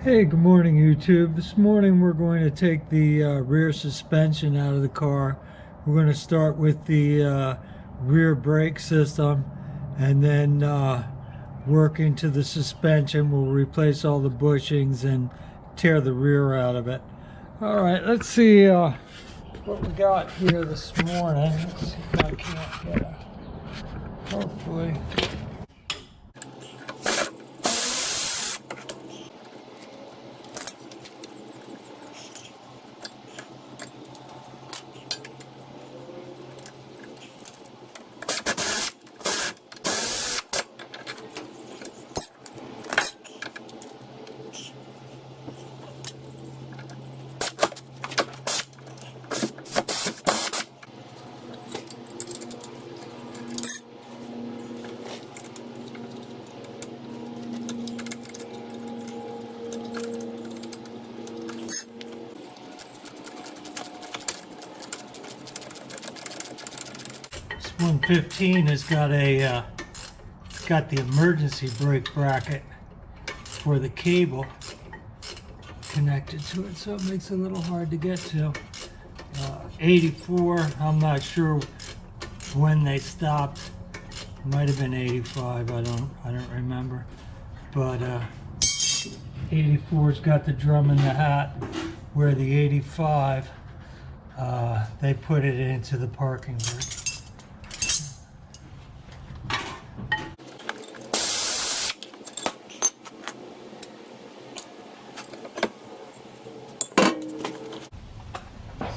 Hey, good morning YouTube. This morning we're going to take the rear suspension out of the car. We're going to start with the rear brake system and then work into the suspension. We'll replace all the bushings and tear the rear out of it. Alright, let's see what we got here this morning. Let's see if I can't get it. Hopefully. This 115 has got a got the emergency brake bracket for the cable connected to it, so it makes it a little hard to get to. 84, I'm not sure when they stopped. Might have been 85, I don't remember. But 84's got the drum in the hat, where the 85 they put it into the parking brake.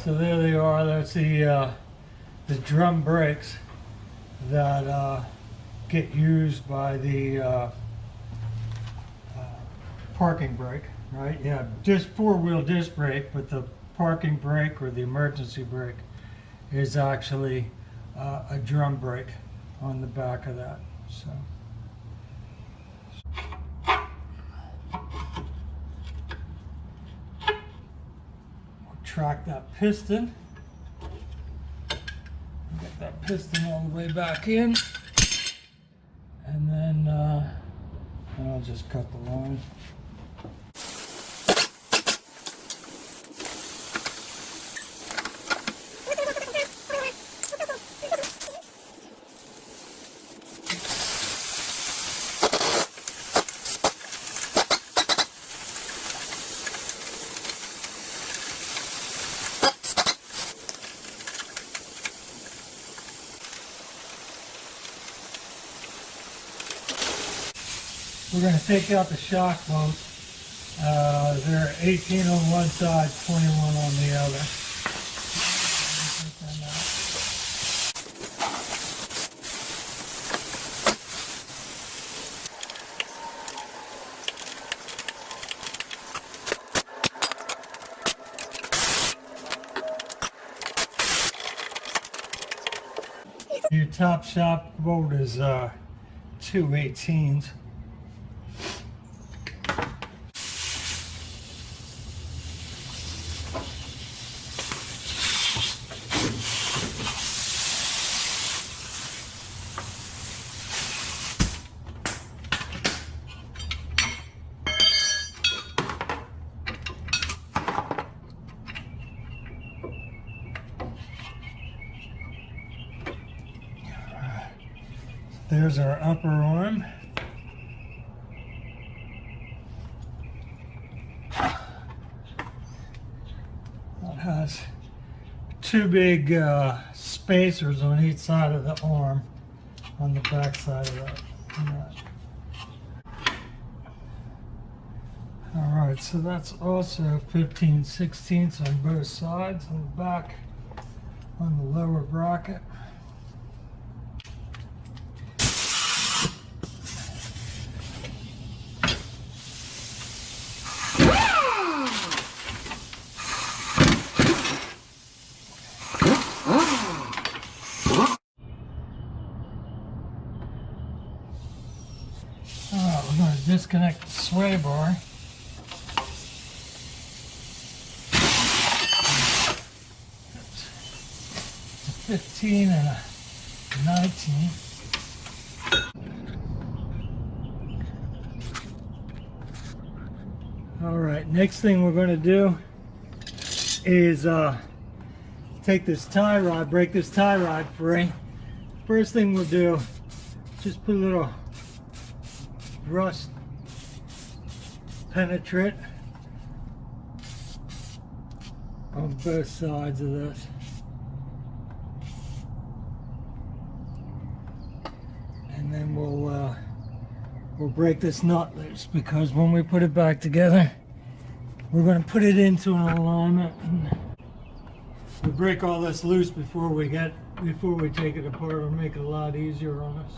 So there they are. That's the drum brakes that get used by the parking brake, right? Yeah, just four-wheel disc brake, but the parking brake or the emergency brake is actually a drum brake on the back of that. So. Track that piston, get that piston all the way back in, and then I'll just cut the line. We're going to take out the shock bolts. They're 18 on one side, 21 on the other. Your top shock bolt is 2 18s. There's our upper arm. It has two big spacers on each side of the arm, on the back side of that. Alright, so that's also 15/16 on both sides, on the back, on the lower bracket. We're going to disconnect the sway bar. It's a 15 and a 19. All right, next thing we're going to do is take this tie rod, break this tie rod free. First thing we'll do, just put a little rust penetrant on both sides of this. And then we'll break this nut loose, because when we put it back together, we're going to put it into an alignment. And we break all this loose before we take it apart. It'll make it a lot easier on us.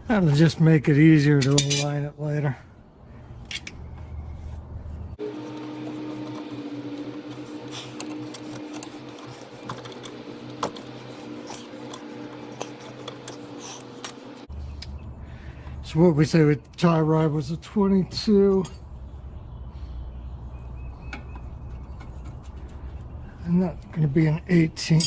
That'll just make it easier to align it later. So what we say with tie rod was a 22. And that's going to be an 18.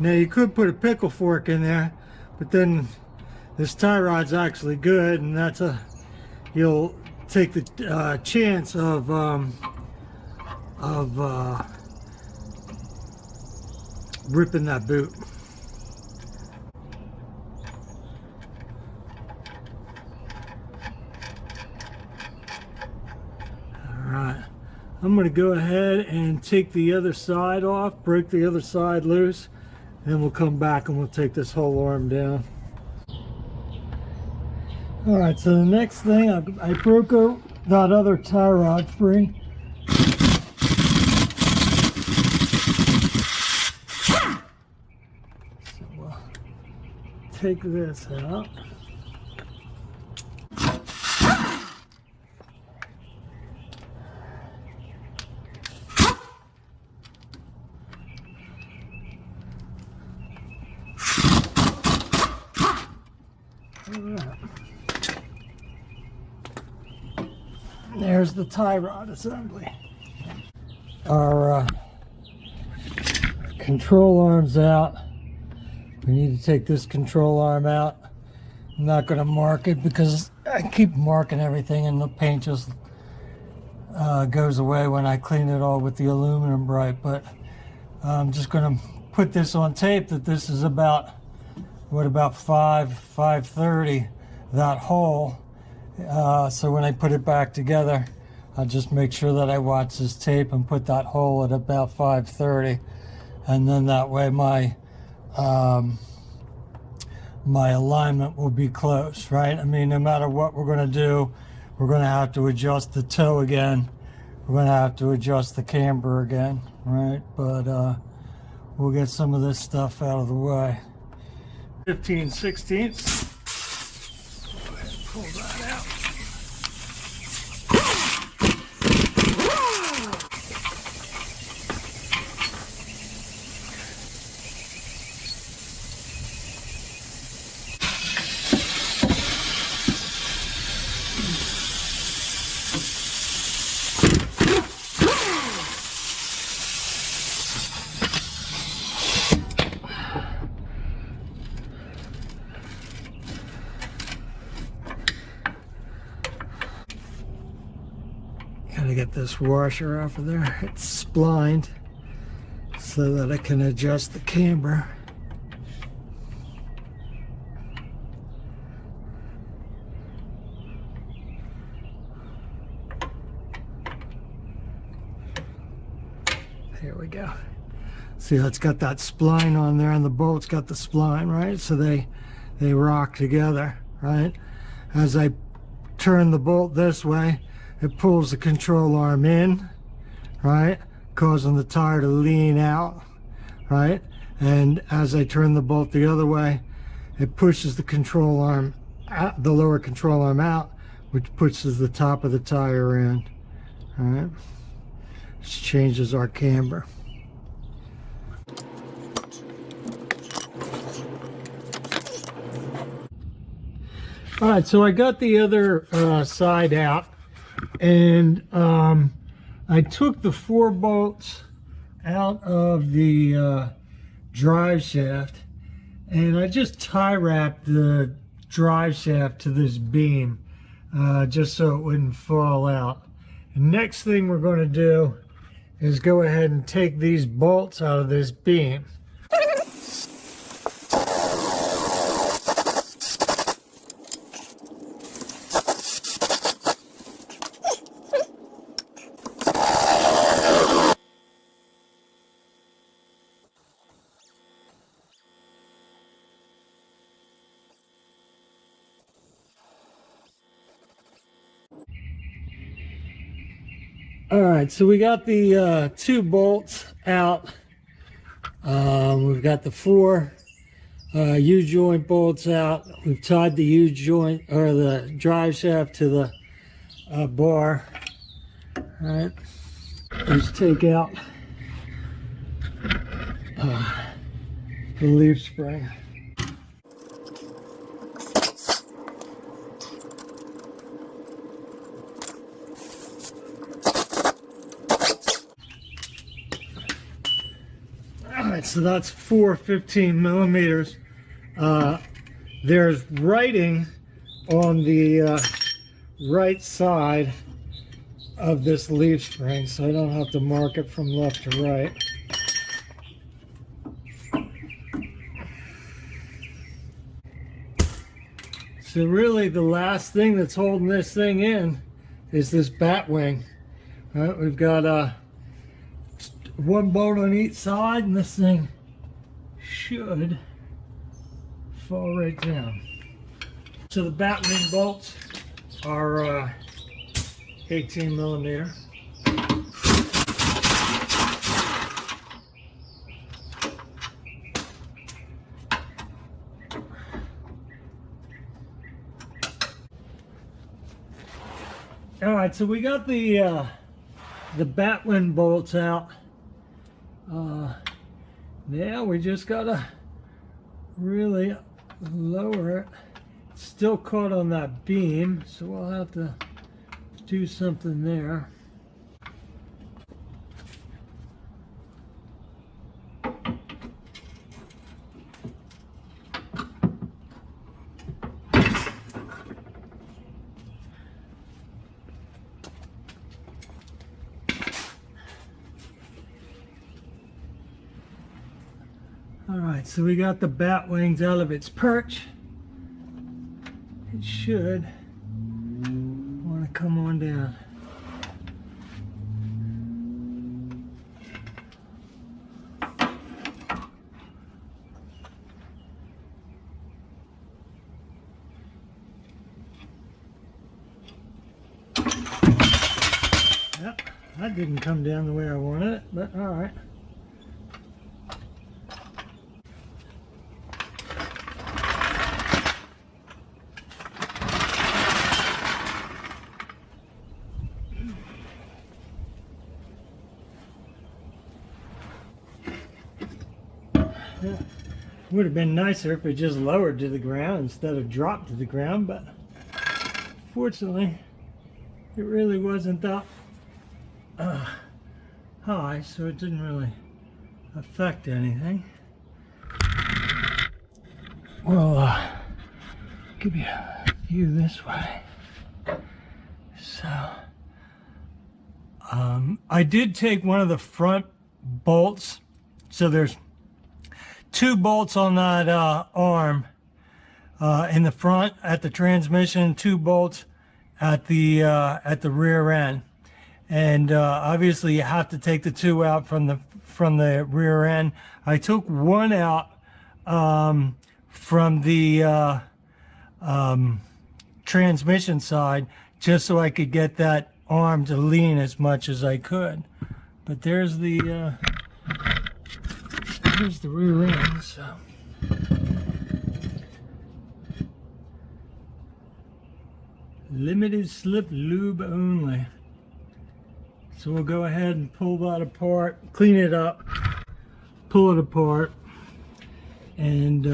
Now you could put a pickle fork in there, but then this tie rod's actually good, and you'll take the chance of ripping that boot. All right, I'm going to go ahead and take the other side off, break the other side loose. Then we'll come back and we'll take this whole arm down. Alright, so the next thing, I broke that other tie rod free. So we'll take this out. There's the tie rod assembly. Our control arm's out. We need to take this control arm out. I'm not going to mark it because I keep marking everything and the paint just goes away when I clean it all with the aluminum bright. But I'm just going to put this on tape that this is about 530, that hole. So when I put it back together, I'll just make sure that I watch this tape and put that hole at about 530, and then that way my my alignment will be close, right? I mean, no matter what we're going to do, we're going to have to adjust the toe again. We're going to have to adjust the camber again, right? But we'll get some of this stuff out of the way. 15/16. Go ahead and pull that out. Gotta get this washer off of there. It's splined so that I can adjust the camber. Here we go. See, it's got that spline on there, and the bolt's got the spline, right? So they rock together, right? As I turn the bolt this way, it pulls the control arm in, right, causing the tire to lean out, right, and as I turn the bolt the other way, it pushes the control arm out, the lower control arm out, which pushes the top of the tire in. All right, this changes our camber. All right, so I got the other side out, and I took the 4 bolts out of the drive shaft, and I just tie wrapped the drive shaft to this beam just so it wouldn't fall out. The next thing we're going to do is go ahead and take these bolts out of this beam. All right, so we got the 2 bolts out. We've got the 4 U-joint bolts out. We've tied the U-joint or the drive shaft to the bar. All right, let's take out the leaf spring. Alright, so that's 4 15 millimeters. There's writing on the right side of this leaf spring, so I don't have to mark it from left to right. So really the last thing that's holding this thing in is this bat wing. All right, we've got 1 bolt on each side, and this thing should fall right down. So the bat wing bolts are 18 millimeter. All right, so we got the batwing bolts out. Now we just gotta really lower it. It's still caught on that beam, so we'll have to do something there. Alright, so we got the bat wings out of its perch. It should want to come on down. Yep, that didn't come down the way I wanted it, but alright. Yeah, would have been nicer if it just lowered to the ground instead of dropped to the ground, but fortunately it really wasn't that high, so it didn't really affect anything. Well, give you a view this way. So I did take one of the front bolts, so there's 2 bolts on that arm in the front at the transmission, 2 bolts at the rear end, and obviously you have to take the 2 out from the rear end. I took 1 out from the transmission side just so I could get that arm to lean as much as I could. But there's the rear end. So. Limited slip lube only. So we'll go ahead and pull that apart, clean it up, pull it apart, and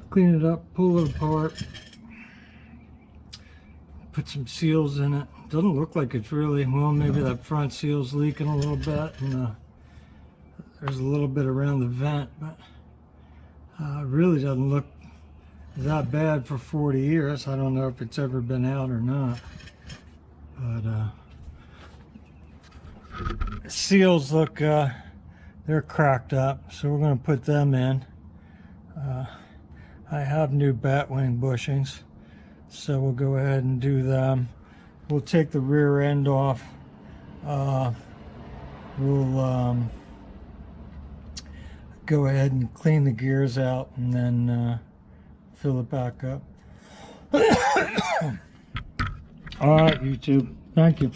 clean it up, pull it apart, put some seals in it. Doesn't look like it's really, well, maybe that front seal's leaking a little bit, and there's a little bit around the vent, but it really doesn't look that bad for 40 years. I don't know if it's ever been out or not, but seals look, they're cracked up, so we're going to put them in. I have new batwing bushings, so we'll go ahead and do them. We'll take the rear end off. We'll go ahead and clean the gears out and then fill it back up. All right, YouTube. Thank you.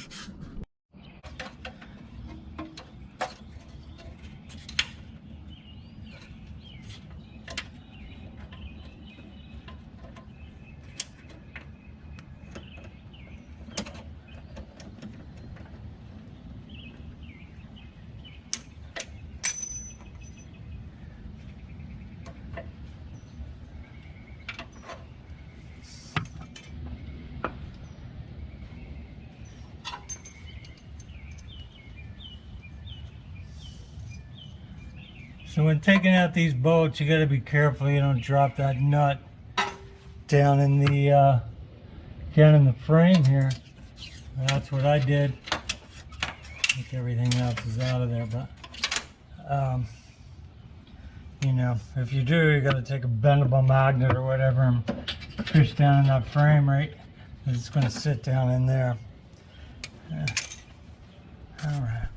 So when taking out these bolts, you got to be careful you don't drop that nut down in the frame here. That's what I did. I think everything else is out of there, but you know, if you do, you got to take a bendable magnet or whatever and push down in that frame, right? It's going to sit down in there. Yeah. All right.